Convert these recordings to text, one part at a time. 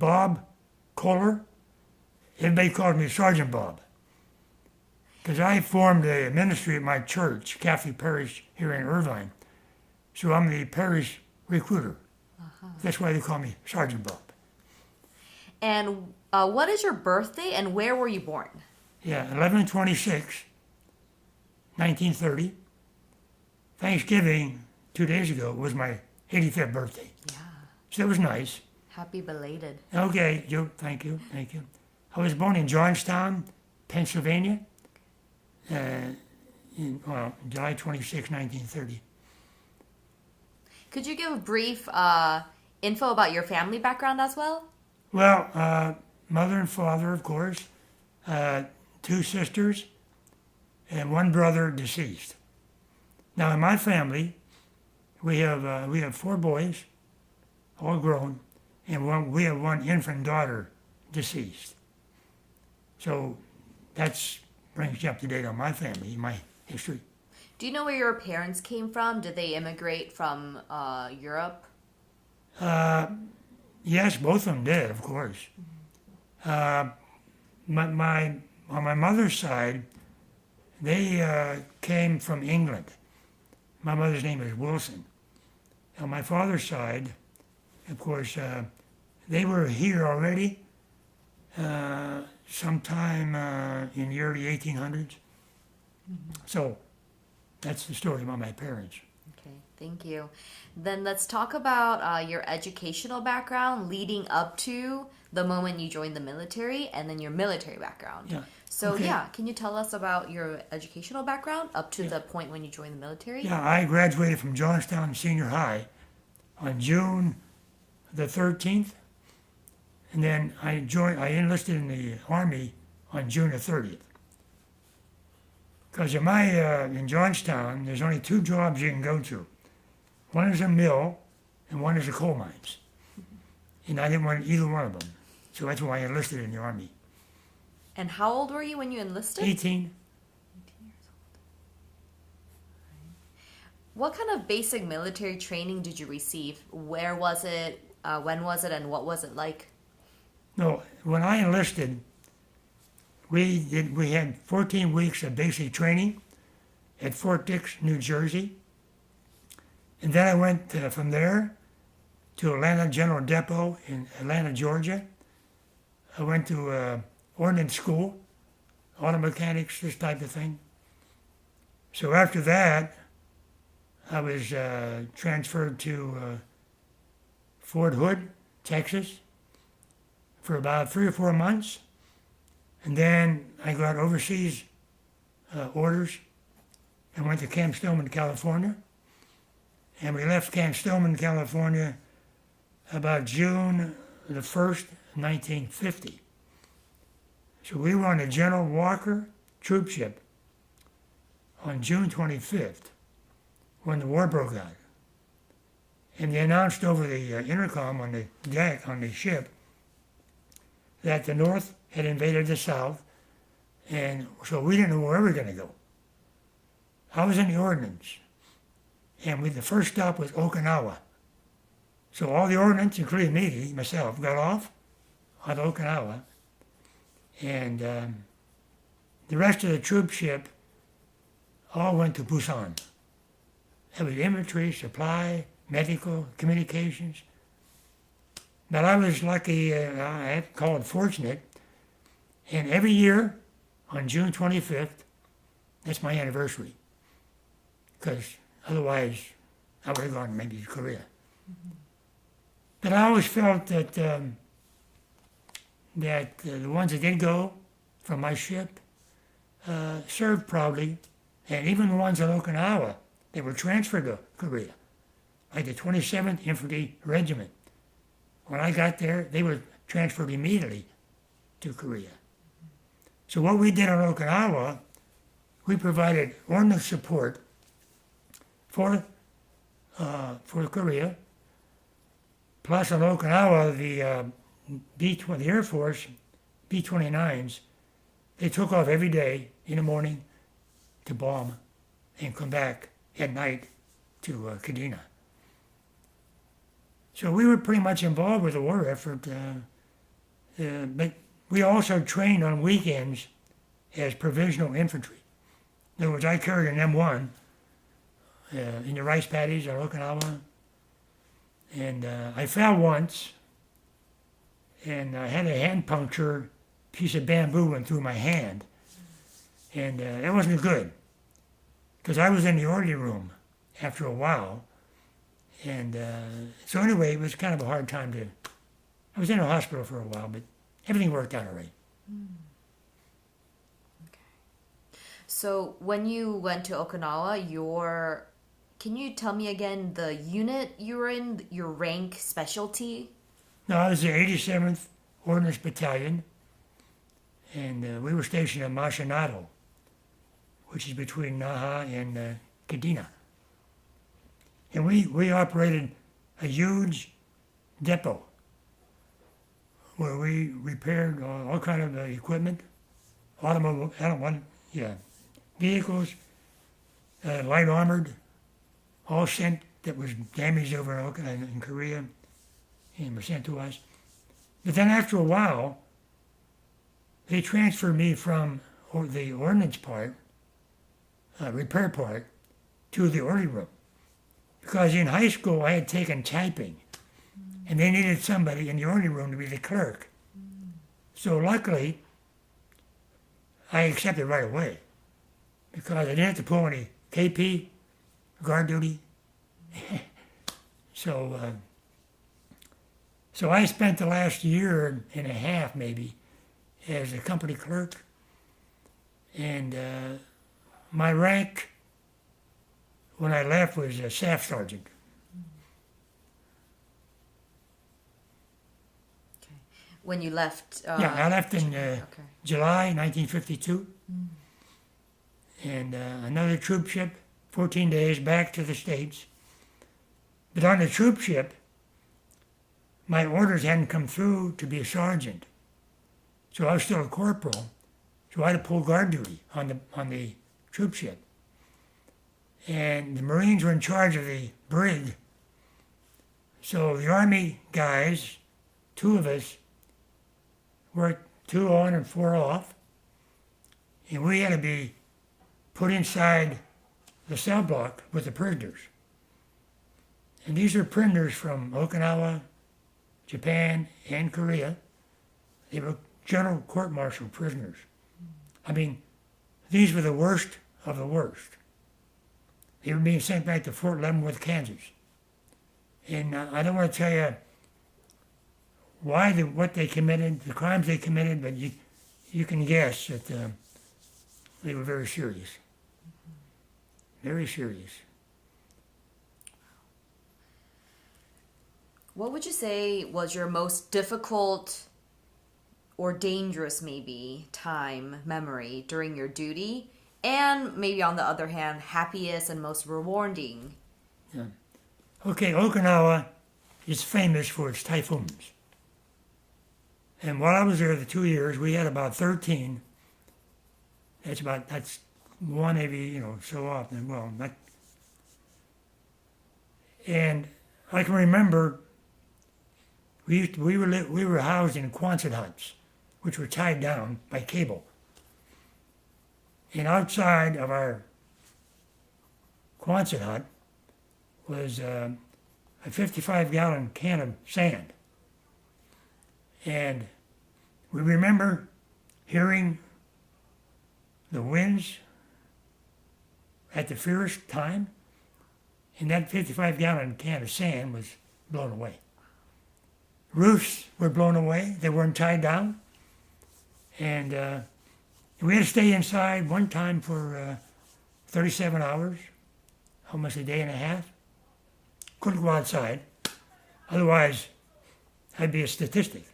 Bob Kohler. Everybody called me Sergeant Bob. Because I formed a ministry at my church, Catholic Parish here in Irvine. So I'm the parish recruiter. That's why they call me Sergeant Bob. And what is your birthday and where were you born? Yeah, 11/26, 1930. Thanksgiving 2 days ago was my 85th birthday. Yeah. So that was nice. Happy belated. Okay, Joe, thank you. I was born in Johnstown, Pennsylvania, July 26, 1930. Could you give a brief info about your family background as well? Well, mother and father, of course, 2 sisters, and 1 brother deceased. Now, in my family, we have 4 boys, all grown, and we have 1 infant daughter deceased. So that brings you up to date on my family, my history. Do you know where your parents came from? Did they immigrate from Europe? Yes, both of them did, of course. On my mother's side, they came from England. My mother's name is Wilson. On my father's side, of course, they were here already sometime in the early 1800s. So that's the story about my parents. Okay, thank you. Then let's talk about your educational background leading up to the moment you joined the military and then your military background. Yeah. So Okay. can you tell us about your educational background up to the point when you joined the military? Yeah, I graduated from Johnstown Senior High on June the 13th, and then I enlisted in the Army on June the 30th. Because in Johnstown, there's only 2 jobs you can go to. One is a mill, and one is the coal mines. And I didn't want either one of them, so that's why I enlisted in the Army. And how old were you when you enlisted? 18. 18 years old. What kind of basic military training did you receive? Where was it? When was it? And what was it like? No, when I enlisted, we had 14 weeks of basic training at Fort Dix, New Jersey. And then I went from there to Atlanta General Depot in Atlanta, Georgia. I went to ordnance school, auto mechanics, this type of thing. So after that, I was transferred to Fort Hood, Texas, for about 3 or 4 months. And then I got overseas orders and went to Camp Stillman, California. And we left Camp Stillman, California about June the 1st, 1950. So we were on the General Walker troop ship on June 25th when the war broke out. And they announced over the intercom on the deck on the ship that the North had invaded the South, and so we didn't know where we were going to go. I was in the ordnance, and the first stop was Okinawa. So all the ordnance, including me, myself, got off on Okinawa, and the rest of the troop ship all went to Busan. That was infantry, supply, medical, communications. But I was lucky, I call it fortunate, and every year on June 25th, that's my anniversary, because otherwise I would have gone maybe to Korea. But I always felt that the ones that did go from my ship served proudly, and even the ones at Okinawa, they were transferred to Korea, like the 27th Infantry Regiment. When I got there, they were transferred immediately to Korea. So what we did on Okinawa, we provided ordnance support for Korea. Plus on Okinawa, the Air Force B-29s, they took off every day in the morning to bomb and come back at night to Kadena. So we were pretty much involved with the war effort But we also trained on weekends as provisional infantry. In other words, I carried an M1 in the rice paddies at Okinawa, and I fell once, and I had a hand puncture. Piece of bamboo went through my hand, and that wasn't good, because I was in the orderly room after a while, and so anyway, it was kind of a hard time to. I was in a hospital for a while, but everything worked out all right. So when you went to Okinawa, can you tell me again the unit you were in, your rank, specialty? No, I was the 87th Ordnance Battalion, and we were stationed at Machinado, which is between Naha and Kadena. And we operated a huge depot where we repaired all kind of equipment, vehicles, light armored, all sent that was damaged over in Korea and were sent to us. But then after a while, they transferred me from the ordnance part, repair part, to the orderly room. Because in high school I had taken typing, and they needed somebody in the orderly room to be the clerk. So luckily, I accepted right away, because I didn't have to pull any KP, guard duty. So I spent the last year and a half maybe as a company clerk, and my rank when I left was a staff sergeant. Okay. When you left? Yeah, I left in okay. July 1952, and another troop ship, 14 days back to the States. But on the troop ship, my orders hadn't come through to be a sergeant, so I was still a corporal. So I had to pull guard duty on the troop ship, and the Marines were in charge of the brig. So the Army guys, two of us, worked 2 on and 4 off, and we had to be put inside the cell block with the prisoners. And these are prisoners from Okinawa, Japan, and Korea. They were general court-martial prisoners. I mean, these were the worst of the worst. They were being sent back to Fort Leavenworth, Kansas. And I don't want to tell you what they committed, the crimes they committed, but you can guess that they were very serious. Very serious. What would you say was your most difficult or dangerous, maybe, memory during your duty? And maybe on the other hand, happiest and most rewarding? Yeah. Okay, Okinawa is famous for its typhoons. And while I was there the 2 years, we had about 13. That's one every, so often. Well, and I can remember we were housed in Quonset huts, which were tied down by cable. And outside of our Quonset hut was a 55-gallon can of sand. And we remember hearing the winds at the fiercest time, and that 55-gallon can of sand was blown away. Roofs were blown away. They weren't tied down. And we had to stay inside one time for 37 hours, almost a day and a half. Couldn't go outside. Otherwise, I'd be a statistic,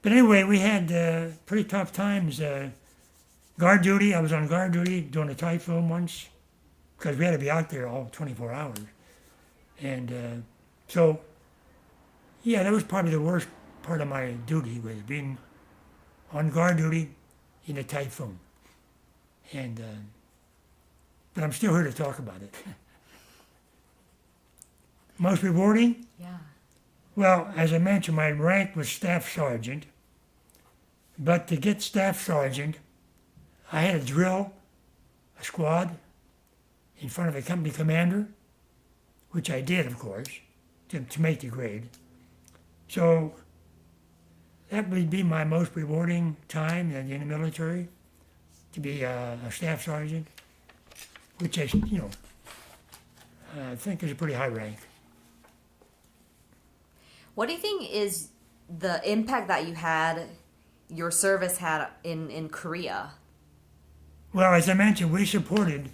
But anyway, we had pretty tough times. Guard duty, I was on guard duty during a typhoon once, because we had to be out there all 24 hours. And so, yeah, that was probably the worst part of my duty, was being on guard duty in a typhoon. And but I'm still here to talk about it. Most rewarding? Yeah. Well, as I mentioned, my rank was staff sergeant, but to get staff sergeant, I had to drill a squad in front of a company commander, which I did, of course, to make the grade. So that would be my most rewarding time in the military, to be a staff sergeant, which is, I think is a pretty high rank. What do you think is the impact that your service had in Korea? Well, as I mentioned, we supported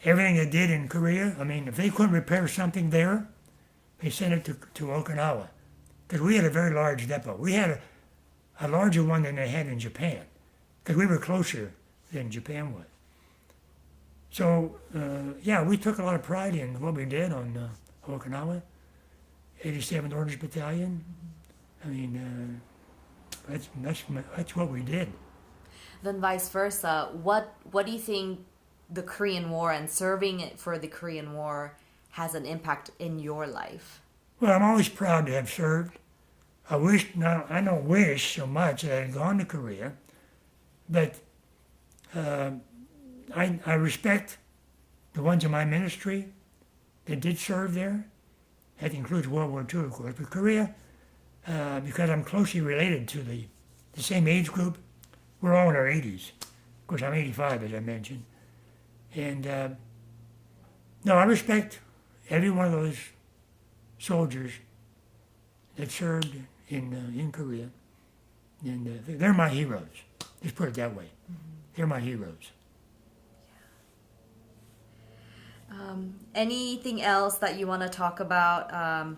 everything they did in Korea. I mean, if they couldn't repair something there, they sent it to Okinawa. Because we had a very large depot. We had a larger one than they had in Japan, because we were closer than Japan was. So, we took a lot of pride in what we did on Okinawa, 87th Ordnance Battalion. I mean, that's what we did. Then vice versa, what do you think the Korean War and serving it for the Korean War has an impact in your life? Well, I'm always proud to have served. I don't wish so much that I had gone to Korea, but I respect the ones in my ministry that did serve there. That includes World War II, of course. But Korea, because I'm closely related to the same age group, we're all in our 80s. Of course, I'm 85, as I mentioned. And no, I respect every one of those soldiers that served in Korea. And they're my heroes. Just put it that way. They're my heroes. Anything else that you want to talk about?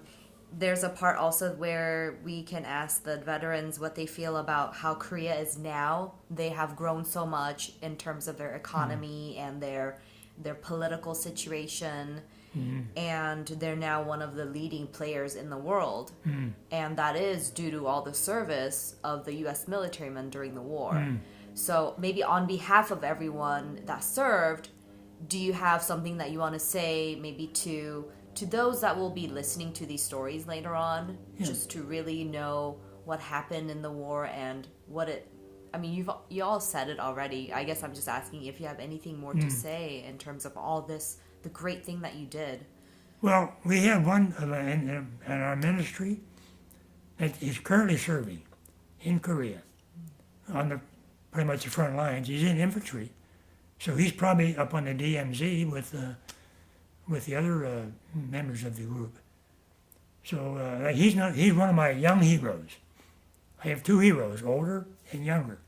There's a part also where we can ask the veterans what they feel about how Korea is now. They have grown so much in terms of their economy and their political situation, and they're now one of the leading players in the world. And that is due to all the service of the U.S. militarymen during the war. So maybe on behalf of everyone that served, do you have something that you want to say maybe to those that will be listening to these stories later on, just to really know what happened in the war and what it... I mean, you all said it already. I guess I'm just asking if you have anything more to say in terms of all this, the great thing that you did. Well, we have one in our ministry that is currently serving in Korea on pretty much the front lines. He's in infantry. So he's probably up on the DMZ with the other members of the group. So he's one of my young heroes. I have two heroes, older and younger.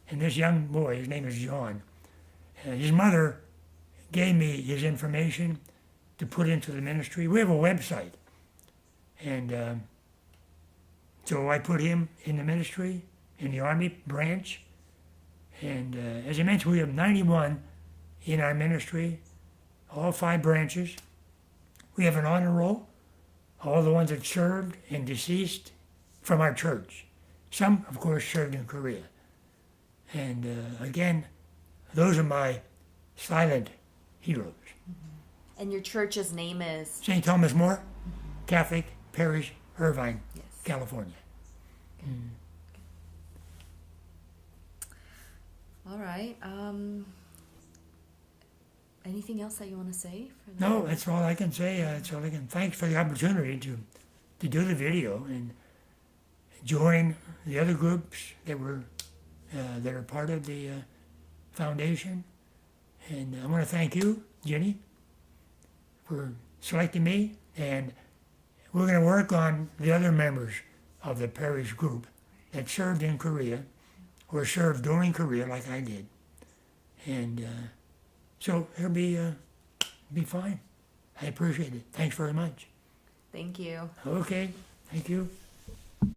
And this young boy, his name is John. His mother gave me his information to put into the ministry. We have a website. And so I put him in the ministry, in the Army branch. And as I mentioned, we have 91 in our ministry, all 5 branches. We have an honor roll, all the ones that served and deceased from our church. Some, of course, served in Korea. And again, those are my silent heroes. And your church's name is? St. Thomas More Catholic Parish, Irvine, California. All right. Anything else that you want to say? No, that's all I can say. Thanks for the opportunity to do the video and join the other groups that are part of the foundation. And I want to thank you, Jenny, for selecting me. And we're going to work on the other members of the parish group that served in Korea or served during Korea like I did. And so it'll be fine. I appreciate it. Thanks very much. Thank you. Okay, thank you.